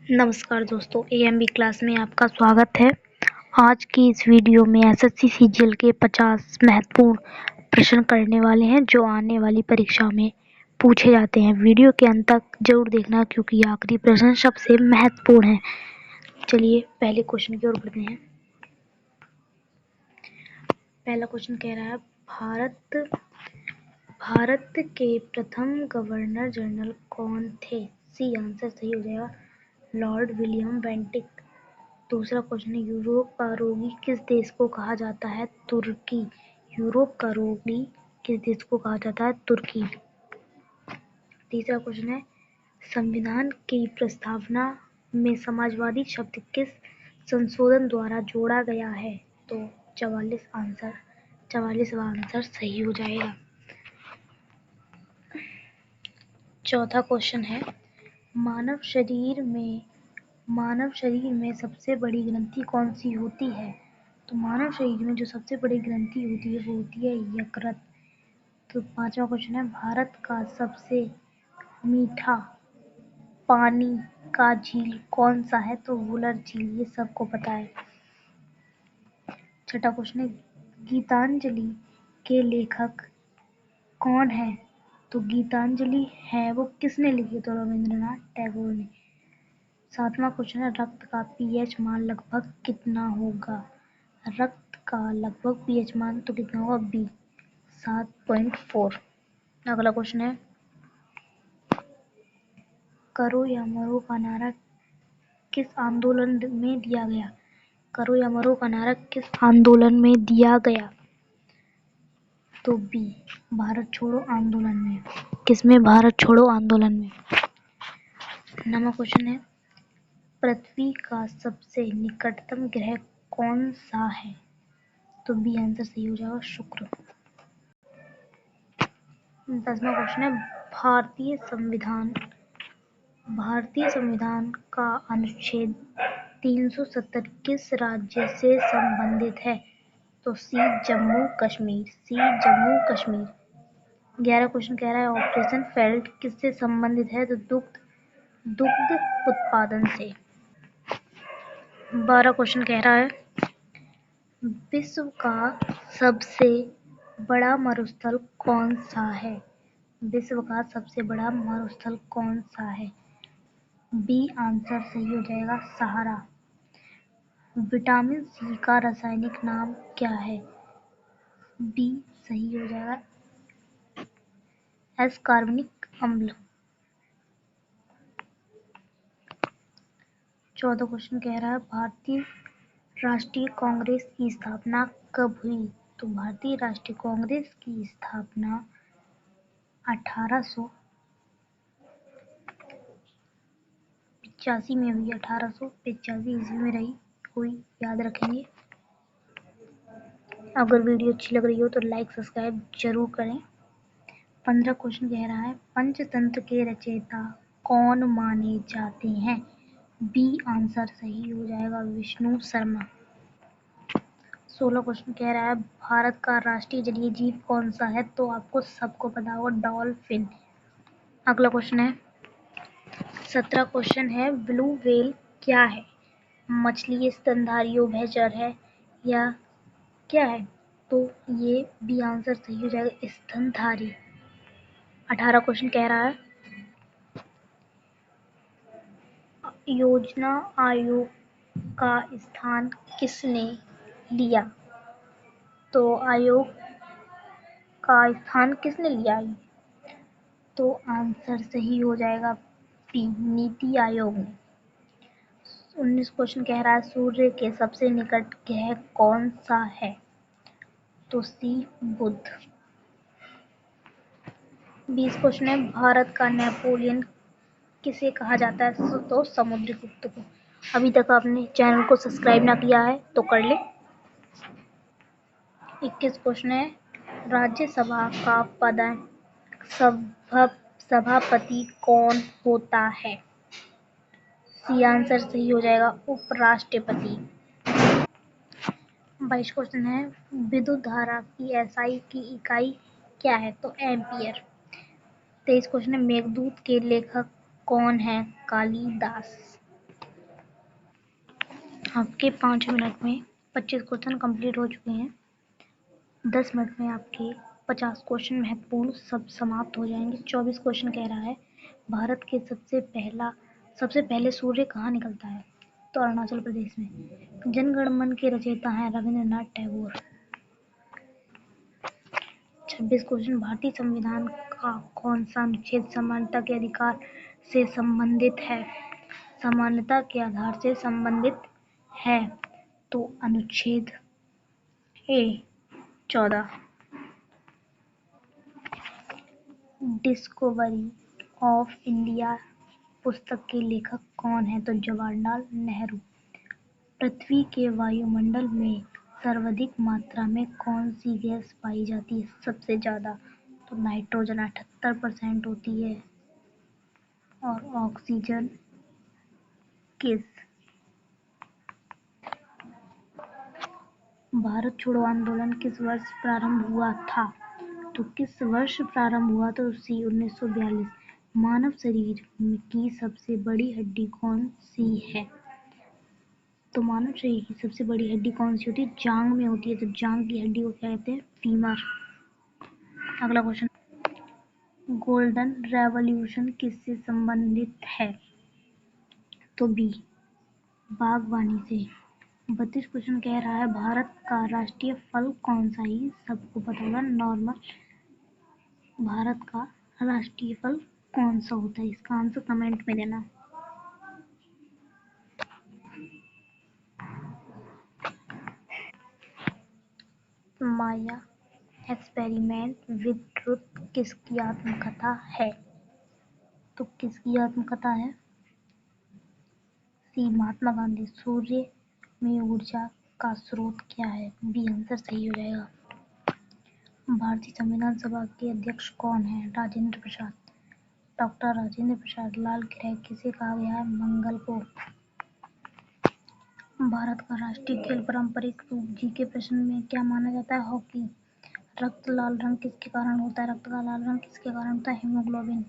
नमस्कार दोस्तों, AMB class में आपका स्वागत है। आज की इस वीडियो में एसएससी सीजीएल के 50 महत्वपूर्ण प्रश्न करने वाले हैं जो आने वाली परीक्षा में पूछे जाते हैं। वीडियो के अंत तक जरूर देखना क्योंकि आखिरी प्रश्न सबसे महत्वपूर्ण है। चलिए पहले क्वेश्चन की ओर बढ़ते हैं। पहला क्वेश्चन कह रहा है भारत के प्रथम गवर्नर जनरल कौन थे? सी आंसर सही हो जाएगा, लॉर्ड विलियम बेंटिक। दूसरा क्वेश्चन है, यूरोप का रोगी किस देश को कहा जाता है? तुर्की। यूरोप का रोगी किस देश को कहा जाता है? तुर्की। तीसरा क्वेश्चन है, संविधान की प्रस्तावना में समाजवादी शब्द किस संशोधन द्वारा जोड़ा गया है? तो 44वां आंसर सही हो जाएगा। चौथा क्वेश्चन है, मानव शरीर में सबसे बड़ी ग्रंथि कौन सी होती है? तो मानव शरीर में जो सबसे बड़ी ग्रंथि होती है वो होती है यकृत। तो पांचवा क्वेश्चन है, भारत का सबसे मीठा पानी का झील कौन सा है? तो वुलर झील, ये सबको पता है। छठा क्वेश्चन है, गीतांजलि के लेखक कौन है? तो गीतांजलि है वो किसने लिखी? तो रविंद्रनाथ टैगोर ने। सातवां क्वेश्चन है, रक्त का पीएच मान लगभग कितना होगा? रक्त का लगभग पीएच मान तो कितना होगा? बी 7.4। अगला क्वेश्चन है, करो या मरो का नारा किस आंदोलन में दिया गया? करो या मरो का नारा किस आंदोलन में दिया गया? तो बी भारत छोड़ो आंदोलन में। किसमें? भारत छोड़ो आंदोलन में। नवा क्वेश्चन है, पृथ्वी का सबसे निकटतम ग्रह कौन सा है? तो बी आंसर सही हो जाएगा, शुक्र। 10वां क्वेश्चन है, भारतीय संविधान का अनुच्छेद 370 किस राज्य से संबंधित है? तो सी जम्मू कश्मीर। 11 क्वेश्चन कह रहा है, ऑपरेशन फेल्ट किससे संबंधित है? तो दुग्ध उत्पादन से। 12 क्वेश्चन कह रहा है, विश्व का सबसे बड़ा मरुस्थल कौन सा है? विश्व का सबसे बड़ा मरुस्थल कौन सा है? बी आंसर सही हो जाएगा, सहारा। विटामिन सी का रासायनिक नाम क्या है? डी सही हो जाएगा, एस कार्बनिक अम्ल। 14 क्वेश्चन कह रहा है, भारतीय राष्ट्रीय कांग्रेस की स्थापना कब हुई? तो भारतीय राष्ट्रीय कांग्रेस की स्थापना 1885 में हुई। 1885 ईस्वी में हुई, याद रखेंगे। अगर वीडियो अच्छी लग रही हो तो लाइक सब्सक्राइब जरूर करें। 15 क्वेश्चन कह रहा है, पंचतंत्र के रचयिता कौन माने जाते हैं? बी आंसर सही हो जाएगा, विष्णु शर्मा। 16 क्वेश्चन कह रहा है, भारत का राष्ट्रीय जलीय जीव कौन सा है? तो आपको सबको पता होगा, डॉल्फिन। अगला क्वेश्चन है, 17 क्वेश्चन है, ब्लू व्हेल क्या है? मछली, स्तनधारी, उभयचर है या क्या है? तो ये बी आंसर सही हो जाएगा, स्तनधारी। 18 क्वेश्चन कह रहा है, योजना आयोग का स्थान किसने लिया? तो आयोग का स्थान किसने लिया? तो आंसर सही हो जाएगा बी, नीति आयोग ने। 19 क्वेश्चन कह रहा है, सूर्य के सबसे निकट ग्रह कौन सा है? तो सी बुध। 20 क्वेश्चन है, भारत का नेपोलियन किसे कहा जाता है? तो समुद्रगुप्त को। अभी तक आपने चैनल को सब्सक्राइब ना किया है तो कर ले। 21 क्वेश्चन है, राज्यसभा का सभापति कौन होता है? सी आंसर सही हो जाएगा, उपराष्ट्रपति। 22 क्वेश्चन है, विद्युत धारा की एसआई की इकाई क्या है? तो एम्पियर। 23 क्वेश्चन है, मेघदूत के लेखक कौन है? कालिदास। आपके 5 मिनट में 25 क्वेश्चन कंप्लीट हो चुके हैं। 10 मिनट में आपके 50 क्वेश्चन महत्वपूर्ण सब समाप्त हो जाएंगे। 24 क्वेश्चन कह रहा है भारत के सबसे पहले सूर्य कहाँ निकलता है? तो अरुणाचल प्रदेश में। जन गण मन के रचयिता हैं रविंद्रनाथ टैगोर। 26 क्वेश्चन भारतीय संविधान का कौन सा अनुच्छेद समानता के अधिकार से संबंधित है? समानता के आधार से संबंधित है तो अनुच्छेद ए 14। डिस्कवरी ऑफ इंडिया पुस्तक के लेखक कौन है? तो जवाहरलाल नेहरू। पृथ्वी के वायुमंडल में सर्वाधिक मात्रा में कौन सी गैस पाई जाती है सबसे ज्यादा? तो नाइट्रोजन 78% होती है। और ऑक्सीजन किस? भारत छोड़ो आंदोलन किस वर्ष प्रारंभ हुआ था? तो किस वर्ष प्रारंभ हुआ? तो 1942। मानव शरीर की सबसे बड़ी हड्डी कौन सी है? तो मानव शरीर की सबसे बड़ी हड्डी कौन सी होती है? जांग में होती है। तो जांग की हड्डी को क्या कहते हैं? फीमर। अगला क्वेश्चन, गोल्डन रेवोल्यूशन किससे संबंधित है? तो बी बागवानी से। 32 क्वेश्चन कह रहा है भारत का राष्ट्रीय फल कौन सा है? सबको पता होगा नॉर्मल। भारत का राष्ट्रीय फल कौन सा होता है? इसका आंसर कमेंट में देना। माया एक्सपेरिमेंट विद ट्रुथ किसकी आत्मकथा है? तो किसकी आत्मकथा है? सी महात्मा गांधी। सूर्य में ऊर्जा का स्रोत क्या है? बी आंसर सही हो जाएगा। भारतीय संविधान सभा के अध्यक्ष कौन है? राजेंद्र प्रसाद। डॉक्टर राजेंद्र प्रसाद। लाल ग्रह किसे कहा गया है? मंगल को। भारत का राष्ट्रीय खेल पारंपरिक रूप जीके प्रश्न में क्या माना जाता है? हॉकी। रक्त लाल रंग किसके कारण होता है? रक्त का लाल रंग किसके कारण होता है? हीमोग्लोबिन।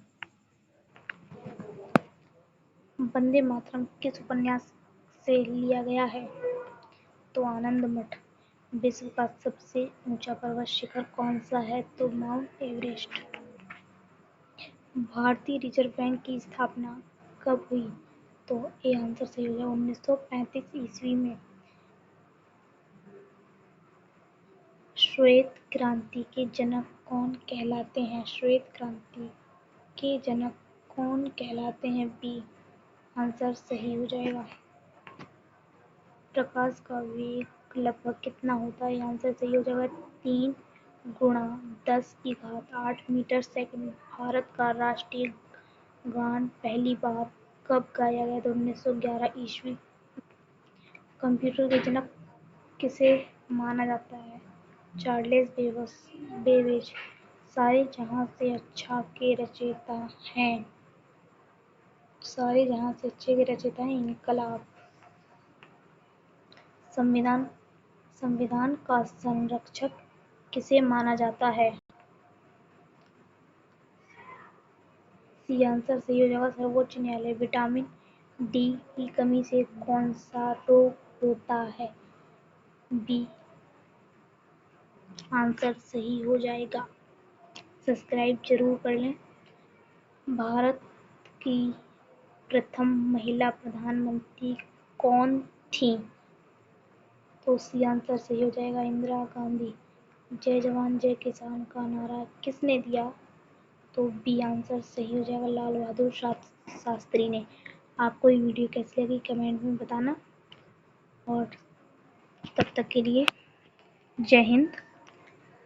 वंदे मातरम किस उपन्यास से लिया गया है? तो आनंद मठ। विश्व का सबसे ऊंचा पर्वत शिखर कौन सा है? तो माउंट एवरेस्ट। भारतीय रिजर्व बैंक की स्थापना कब हुई? तो ए आंसर सही हो जाएगा 1935 ईस्वी में। श्वेत क्रांति के जनक कौन कहलाते हैं? श्वेत क्रांति के जनक कौन कहलाते हैं? बी आंसर सही हो जाएगा। प्रकाश का वेग लगभग कितना होता है? आंसर सही हो जाएगा 3 × 10⁸ मीटर सेकंड। भारत का राष्ट्रीय गान पहली बार कब गाया गया? तो 1911 ईस्वी। कंप्यूटर के जनक किसे माना जाता है? Charles Babbage. सारे जहां से अच्छा के रचयिता हैं। सारे जहां से अच्छे के रचयिता हैं इनकलाब। संविधान का संरक्षक किसे माना जाता है? सी आंसर सही हो जाएगा सर्वोच्च न्यायालय। विटामिन डी की कमी से कौन सा रोग होता है? बी आंसर सही हो जाएगा। सब्सक्राइब जरूर कर लें। भारत की प्रथम महिला प्रधानमंत्री कौन थी? तो सी आंसर सही हो जाएगा इंदिरा गांधी। जय जवान जय किसान का नारा किसने दिया? तो बी आंसर सही हो जाएगा लाल बहादुर शास्त्री ने। आपको ये वीडियो कैसी लगी कमेंट में बताना। और तब तक के लिए जय हिंद।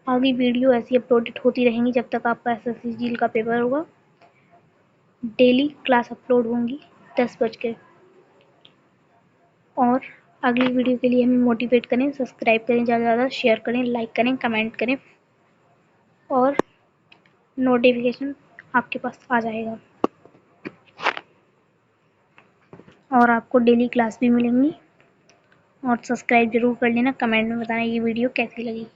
आगे वीडियो ऐसी अपलोडेड होती रहेंगी जब तक आपका एसएससी जीएल का पेपर होगा। डेली क्लास अपलोड होंगी 10 बज के। और अगली वीडियो के लिए हमें मोटिवेट करें, सब्सक्राइब करें, ज़्यादा से ज़्यादा शेयर करें, लाइक करें, कमेंट करें और नोटिफिकेशन आपके पास आ जाएगा। और आपको डेली क्लास भी मिलेंगी। और सब्सक्राइब जरूर कर लेना, कमेंट में बताना ये वीडियो कैसी लगी।